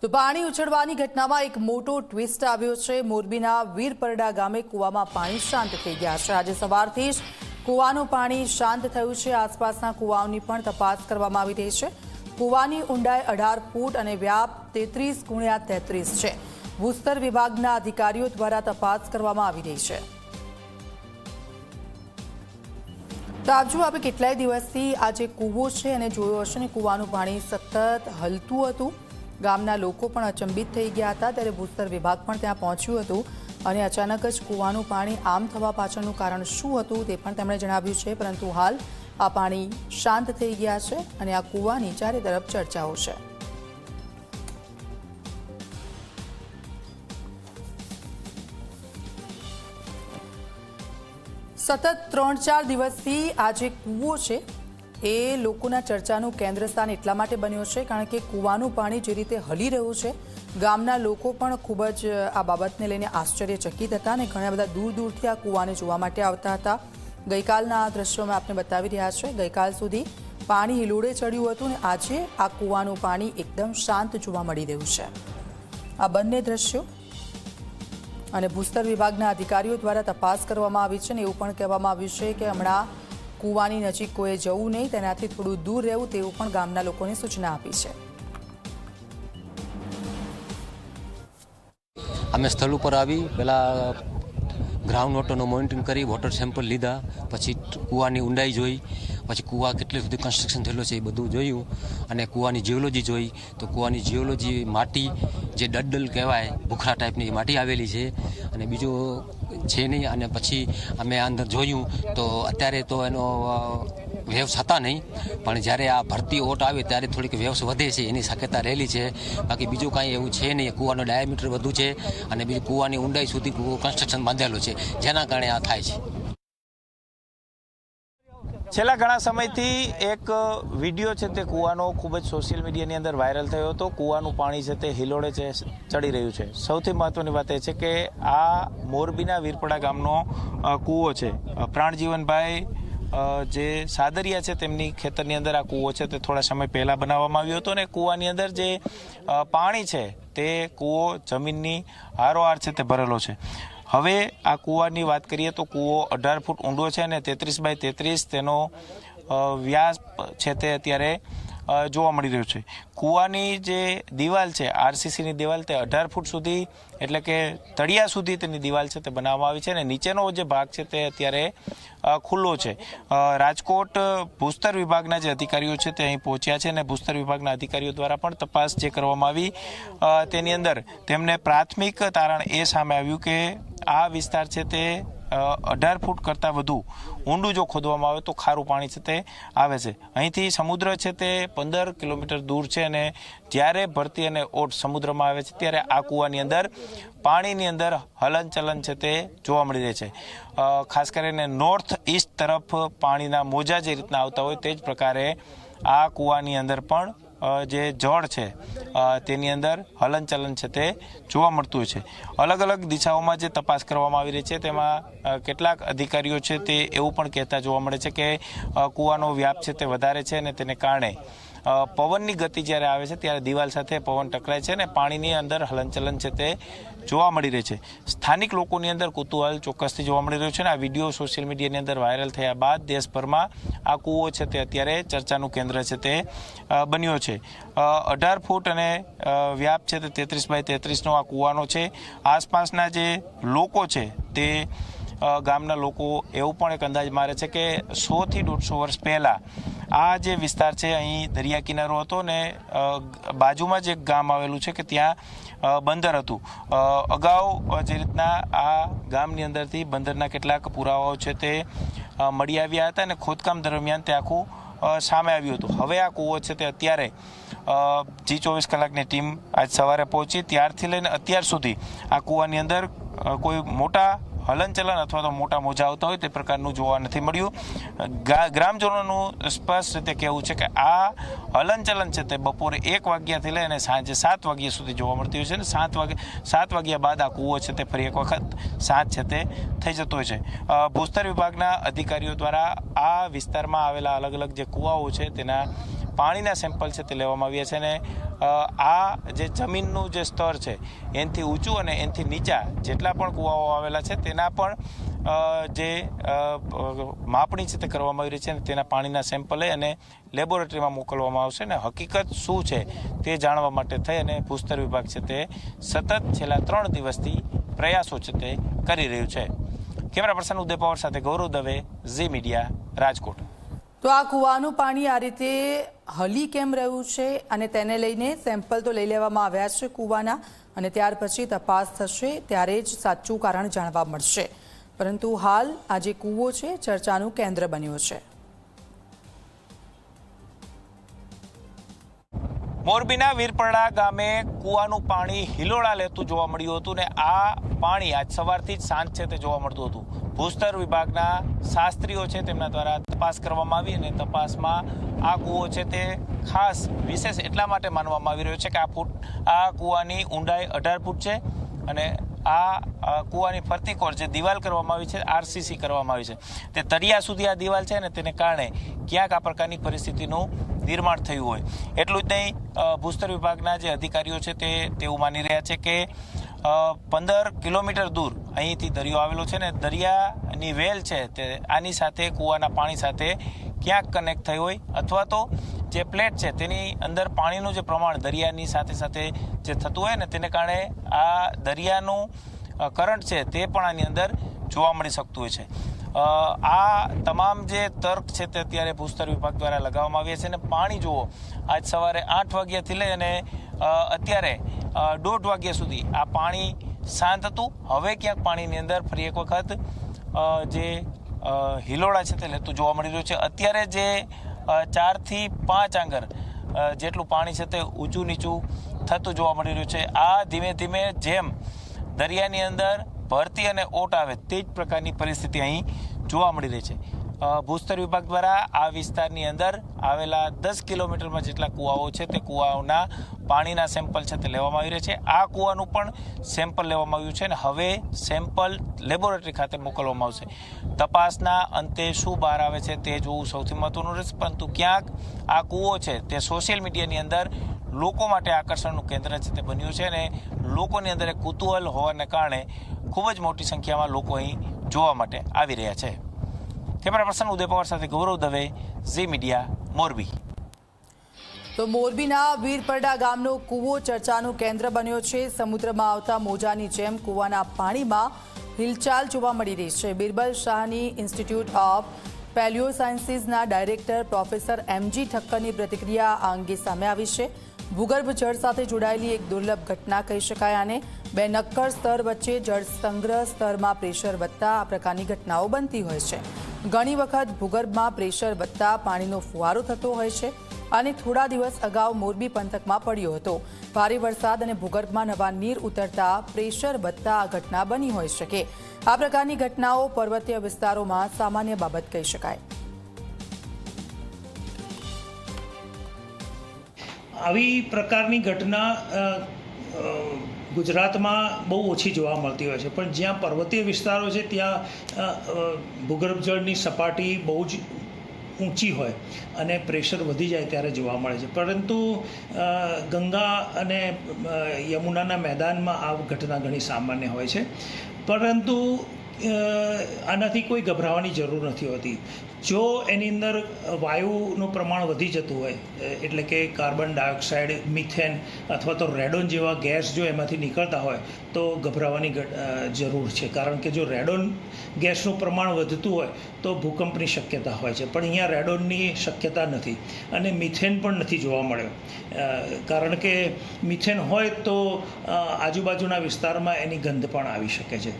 તો પાણી ઉછળવાની ઘટનામાં એક મોટો ટ્વિસ્ટ આવ્યો છે। મોરબીના વીરપરડા ગામે કૂવામાં પાણી શાંત થઈ ગયા છે। આજે સવારથી જ કૂવાનું પાણી શાંત થયું છે। આસપાસના કૂવાઓની પણ તપાસ કરવામાં આવી રહી છે। કૂવાની ઊંડાઈ 18 ફૂટ અને વ્યાપ 33x33 છે। ભૂસ્તર વિભાગના અધિકારીઓ દ્વારા તપાસ કરવામાં આવી રહી છે। તો આપ જુઓ, આપણે કેટલાય દિવસથી આ જે કૂવો છે એને જોયો હશે ને કૂવાનું પાણી સતત હલતું હતું। ગામના લોકો પણ અચંબિત થઈ ગયા હતા। ત્યારે ભૂસ્તર વિભાગ પણ ત્યાં પહોંચ્યું હતું અને અચાનક જ કૂવાનું પાણી આમ થવા પાછળનું કારણ શું હતું તે પણ તેમણે જણાવ્યું છે। પરંતુ હાલ આ પાણી શાંત થઈ ગયા છે અને આ કૂવાની ચારે તરફ ચર્ચાઓ છે। સતત 3-4 દિવસથી આ જે કૂવો છે એ લોકોના ચર્ચાનું કેન્દ્ર સ્થાન એટલા માટે બન્યો છે કારણ કે કૂવાનું પાણી જે રીતે હલી રહ્યું છે, ગામના લોકો પણ ખૂબ જ આ બાબતને લઈને આશ્ચર્યચકિત હતા અને ઘણા બધા દૂર દૂરથી આ કૂવાને જોવા માટે આવતા હતા। ગઈકાલના આ દ્રશ્યો મેં આપને બતાવી રહ્યા છે। ગઈકાલ સુધી પાણી હિલોડે ચડ્યું હતું અને આજે આ કૂવાનું પાણી એકદમ શાંત જોવા મળી રહ્યું છે। આ બંને દ્રશ્યો અને ભૂસ્તર વિભાગના અધિકારીઓ દ્વારા તપાસ કરવામાં આવી છે અને એવું પણ કહેવામાં આવ્યું છે કે હમણાં કૂવાની નજીક કોઈ જવું નહીં, તેનાથી થોડું દૂર રહેવું તેવું પણ ગામના લોકોને સૂચના આપી છે। અમે સ્થળ ઉપર આવી પહેલાં ગ્રાઉન્ડ વોટરનું મોનિટરિંગ કરી વોટર સેમ્પલ લીધા, પછી કૂવાની ઊંડાઈ જોઈ, પછી કૂવા કેટલી સુધી કન્સ્ટ્રક્શન થયેલો છે એ બધું જોયું અને કૂવાની જીઓલોજી જોઈ। તો કૂવાની જીઓલોજી માટી જે ડડલ કહેવાય ભૂખરા ટાઈપની માટી આવેલી છે અને બીજું છે નહીં। અને પછી અમે અંદર જોયું તો અત્યારે તો એનો વેવ્સ હતા નહીં, પણ જ્યારે આ ભરતી ઓટ આવે ત્યારે થોડીક વેવ્સ વધે છે, એની શક્યતા રહેલી છે। બાકી બીજું કાંઈ એવું છે નહીં। કૂવાનો ડાયામીટર વધુ છે અને બીજું કૂવાની ઊંડાઈ સુધી કન્સ્ટ્રક્શન બાંધેલું છે, જેના કારણે આ થાય છે। છેલ્લા ઘણા સમયથી એક વિડીયો છે તે કૂવાનો ખૂબ જ સોશિયલ મીડિયાની અંદર વાયરલ થયો હતો। કૂવાનું પાણી છે તે હિલોડે છે ચડી રહ્યું છે। સૌથી મહત્વની વાત એ છે કે આ મોરબીના વીરપડા ગામનો કૂવો છે। પ્રાણજીવનભાઈ જે સાદરિયા છે તેમની ખેતરની અંદર આ કૂવો છે તે થોડા સમય પહેલાં બનાવવામાં આવ્યો હતો અને કૂવાની અંદર જે પાણી છે તે કૂવો જમીનની હારોહાર છે તે ભરેલો છે। હવે આ કૂવાની વાત કરીએ તો કૂવો 18 ફૂટ ઊંડો છે અને 33x33 તેનો વ્યાસ છે તે અત્યારે જોવા મળી રહ્યો છે। કૂવાની જે દિવાલ છે આરસીસીની દિવાલ તે 18 ફૂટ સુધી એટલે કે તળિયા સુધી તેની દિવાલ છે તે બનાવવામાં આવી છે અને નીચેનો જે ભાગ છે તે અત્યારે ખુલ્લો છે। રાજકોટ ભૂસ્તર વિભાગના જે અધિકારીઓ છે તે અહીં પહોંચ્યા છે અને ભૂસ્તર વિભાગના અધિકારીઓ દ્વારા પણ તપાસ જે કરવામાં આવી તેની અંદર તેમને પ્રાથમિક તારણ એ સામે આવ્યું કે આ વિસ્તાર છે તે 18 ફૂટ કરતાં વધુ ઊંડું જો ખોદવામાં આવે તો ખારું પાણી છે તે આવે છે। અહીંથી સમુદ્ર છે તે 15 કિલોમીટર દૂર છે અને જ્યારે ભરતી અને ઓટ સમુદ્રમાં આવે છે ત્યારે આ કૂવાની અંદર પાણીની અંદર હલનચલન છે તે જોવા મળી રહે છે। ખાસ કરીને નોર્થ ઇસ્ટ તરફ પાણીના મોજા જે રીતના આવતા હોય તે જ પ્રકારે આ કૂવાની અંદર પણ જે જળ છે તેની અંદર હલનચલન છે તે જોવા મળતું હોય છે। અલગ અલગ દિશાઓમાં જે તપાસ કરવામાં આવી રહી છે તેમાં કેટલાક અધિકારીઓ છે તે એવું પણ કહેતા જોવા મળે છે કે કૂવાનો વ્યાપ છે તે વધારે છે અને તેને કારણે પવનની ગતિ જ્યારે આવે છે ત્યારે દિવાલ સાથે પવન ટકરાય છે અને પાણીની અંદર હલનચલન છે તે જોવા મળી રહે છે। સ્થાનિક લોકોની અંદર કુતૂહલ ચોક્કસથી જોવા મળી રહ્યું છે અને આ વિડીયો સોશિયલ મીડિયાની અંદર વાયરલ થયા બાદ દેશભરમાં આ કૂવો છે તે અત્યારે ચર્ચાનું કેન્દ્ર છે તે બન્યો છે। 18 ફૂટ અને વ્યાપ છે તે 33x33નો આ કૂવાનો છે। આસપાસના જે લોકો છે તે ગામના લોકો એવું પણ એક અંદાજ મારે છે કે 100 થી 150 વર્ષ પહેલાં આ જે વિસ્તાર છે અહીં દરિયા કિનારો હતો ને બાજુમાં જ એક ગામ આવેલું છે કે ત્યાં બંદર હતું। અગાઉ જે રીતના આ ગામની અંદરથી બંદરના કેટલાક પુરાવાઓ છે તે મળી આવ્યા હતા અને ખોદકામ દરમિયાન તે આખું સામે આવ્યું હતું। હવે આ કૂવો છે તે અત્યારે G24 કલાકની ટીમ આજ સવારે પહોંચી ત્યારથી લઈને અત્યાર સુધી આ કૂવાની અંદર કોઈ મોટા હલનચલન અથવા તો મોટા મોજા આવતા હોય તે પ્રકારનું જોવા નથી મળ્યું। ગ્રામજનોનું સ્પષ્ટ રીતે કહેવું છે કે આ હલનચલન છે તે બપોરે 1 વાગ્યાથી લઈને સાંજે 7 વાગ્યા સુધી જોવા મળતી હોય છે અને 7 વાગ્યા બાદ આ કૂવો છે તે ફરી એક વખત શાંત છે તે થઈ જતો હોય છે। ભૂસ્તર વિભાગના અધિકારીઓ દ્વારા આ વિસ્તારમાં આવેલા અલગ અલગ જે કૂવાઓ છે તેના પાણીના સેમ્પલ છે તે લેવામાં આવ્યા છે. અને આ જે જમીનનું જે સ્તર છે એનાથી ઊંચું અને એનાથી નીચા જેટલા પણ કૂવાઓ આવેલા છે તેના પણ જે માપણી છે તે કરવામાં આવી રહી છે. અને તેના પાણીના સેમ્પલ લઈ અને લેબોરેટરીમાં મોકલવામાં આવશે. અને હકીકત શું છે તે જાણવા માટે થઈ અને ભૂસ્તર વિભાગ છે તે સતત છેલ્લા 3 દિવસથી પ્રયાસો છે તે કરી રહ્યું છે. કેમેરા પર્સન ઉદય પવાર સાથે ગૌરવ દવે, ઝી મીડિયા, રાજકોટ. તો આ કૂવાનું પાણી આ રીતે હલી કેમ રહ્યું છે અને તેને લઈને સેમ્પલ તો લઈ લેવામાં આવ્યા છે કૂવાના, અને ત્યાર પછી તપાસ થશે ત્યારે જ સાચું કારણ જાણવા મળશે. પરંતુ હાલ આ જે કૂવો છે ચર્ચાનું કેન્દ્ર બન્યો છે. મોરબીના વીરપરડા ગામે કૂવાનું પાણી હિલોળા લેતું જોવા મળ્યું હતું. ને આ પાણી આજ સવારથી જ સાંજ છે તે જોવા મળતું હતું. ભૂસ્તર વિભાગના શાસ્ત્રીઓ છે તેમના દ્વારા તપાસ કરવામાં આવી અને તપાસમાં આ કૂવો છે તે ખાસ વિશેષ એટલા માટે માનવામાં આવી રહ્યો છે કે આ કૂવાની ઊંડાઈ 18 ફૂટ છે. અને આ કૂવાની ફરતી કોર જે દિવાલ કરવામાં આવી છે RCC કરવામાં આવી છે તે તળિયા સુધી આ દિવાલ છે અને તેને કારણે ક્યાંક આ પ્રકારની પરિસ્થિતિનું નિર્માણ થયું હોય. એટલું જ નહીં, ભૂસ્તર વિભાગના જે અધિકારીઓ છે તે તેવું માની રહ્યા છે કે 15 કિલોમીટર દૂર અહીંથી દરિયો આવેલો છે ને દરિયાની વેલ છે તે આની સાથે કૂવાના પાણી સાથે ક્યાંક કનેક્ટ થઈ હોય, અથવા તો જે પ્લેટ છે તેની અંદર પાણીનું જે પ્રમાણ દરિયાની સાથે સાથે જે થતું હોય ને તેને કારણે આ દરિયાનું કરંટ છે તે પણ આની અંદર જોવા મળી શકતું હોય છે. આ તમામ જે તર્ક છે તે અત્યારે ભૂસ્તર વિભાગ દ્વારા લગાવવામાં આવ્યા છે. અને પાણી જુઓ, આજ સવારે 8 વાગ્યાથી લઈ અને અત્યારે 1:30 વાગ્યા સુધી આ પાણી શાંત હતું. હવે ક્યાંક પાણીની અંદર ફરી એક વખત જે હિલોળા છે તે લેતું જોવા મળી રહ્યું છે. અત્યારે જે 4 થી 5 આંગર જેટલું પાણી છે તે ઊંચું નીચું થતું જોવા મળી રહ્યું છે. આ ધીમે ધીમે જેમ દરિયાની અંદર ભરતી અને ઓટ આવે તે જ પ્રકારની પરિસ્થિતિ અહીં જોવા મળી રહી છે. ભૂસ્તર વિભાગ દ્વારા આ વિસ્તારની અંદર આવેલા 10 કિલોમીટરમાં જેટલા કૂવાઓ છે તે કૂવાઓના પાણીના સેમ્પલ છે તે લેવામાં આવી રહ્યા છે. આ કૂવાનું પણ સેમ્પલ લેવામાં આવ્યું છે અને હવે સેમ્પલ લેબોરેટરી ખાતે મોકલવામાં આવશે. તપાસના અંતે શું બહાર આવે છે તે જોવું સૌથી મહત્વનું રહેશે. પરંતુ ક્યાંક આ કૂવો છે તે સોશિયલ મીડિયાની અંદર લોકો માટે આકર્ષણનું કેન્દ્ર છે તે બન્યું છે અને લોકોની અંદર એક કુતૂહલ હોવાને કારણે ખૂબ જ મોટી સંખ્યામાં લોકો અહીં જોવા માટે આવી રહ્યા છે. કેમેરા પર્સન ઉદય પવાર સાથે ગૌરવ દવે, ઝી મીડિયા, મોરબી. તો મોરબીના વીરપરડા ગામનો કૂવો ચર્ચાનું કેન્દ્ર બન્યો છે. સમુદ્રમાં આવતા મોજાની જેમ કૂવાના પાણીમાં હિલચાલ જોવા મળી રહી છે. બિરબલ શાહની ઇન્સ્ટિટ્યૂટ ઓફ પેલિયો સાયન્સીસના ડાયરેક્ટર પ્રોફેસર MG ઠક્કરની પ્રતિક્રિયા આ અંગે સામે આવી છે. ભૂગર્ભ જળ સાથે જોડાયેલી એક દુર્લભ ઘટના કહી શકાય આને. 2 નક્કર સ્તર વચ્ચે જળ સંગ્રહ સ્તરમાં પ્રેશર વધતા આ પ્રકારની ઘટનાઓ બનતી હોય છે. ઘણી વખત ભૂગર્ભમાં પ્રેશર વધતા પાણીનો ફુવારો થતો હોય છે અને થોડા દિવસ અગાઉ મોરબી પંથકમાં પડ્યો હતો. ભારે વરસાદ અને ભૂગર્ભમાં નવા નીર ઉતરતા પ્રેશર વધતા આ ઘટના બની હોઈ શકે. આ પ્રકારની ઘટનાઓ પર્વતીય વિસ્તારોમાં સામાન્ય બાબત કહી શકાય. આવી પ્રકારની ઘટના ગુજરાતમાં બહુ ઓછી જોવા મળતી હોય છે, પણ જ્યાં પર્વતીય વિસ્તારો છે ત્યાં ભૂગર્ભ જળની સપાટી બહુ જ ઊંચી હોય અને પ્રેશર વધી જાય ત્યારે જોવા મળે છે. પરંતુ ગંગા અને યમુનાના મેદાનમાં આ ઘટના ઘણી સામાન્ય હોય છે. પરંતુ આનાથી કોઈ ગભરાવાની જરૂર નથી હોતી. જો એની અંદર વાયુનું પ્રમાણ વધી જતું હોય, એટલે કે કાર્બન ડાયોક્સાઇડ, મિથેન અથવા તો રેડોન જેવા ગેસ જો એમાંથી નીકળતા હોય તો ગભરાવાની જરૂર છે. કારણ કે જો રેડોન ગેસનું પ્રમાણ વધતું હોય તો ભૂકંપની શક્યતા હોય છે, પણ અહીંયા રેડોનની શક્યતા નથી અને મિથેન પણ નથી જોવા મળ્યો. કારણ કે મિથેન હોય તો આજુબાજુના વિસ્તારમાં એની ગંધ પણ આવી શકે છે.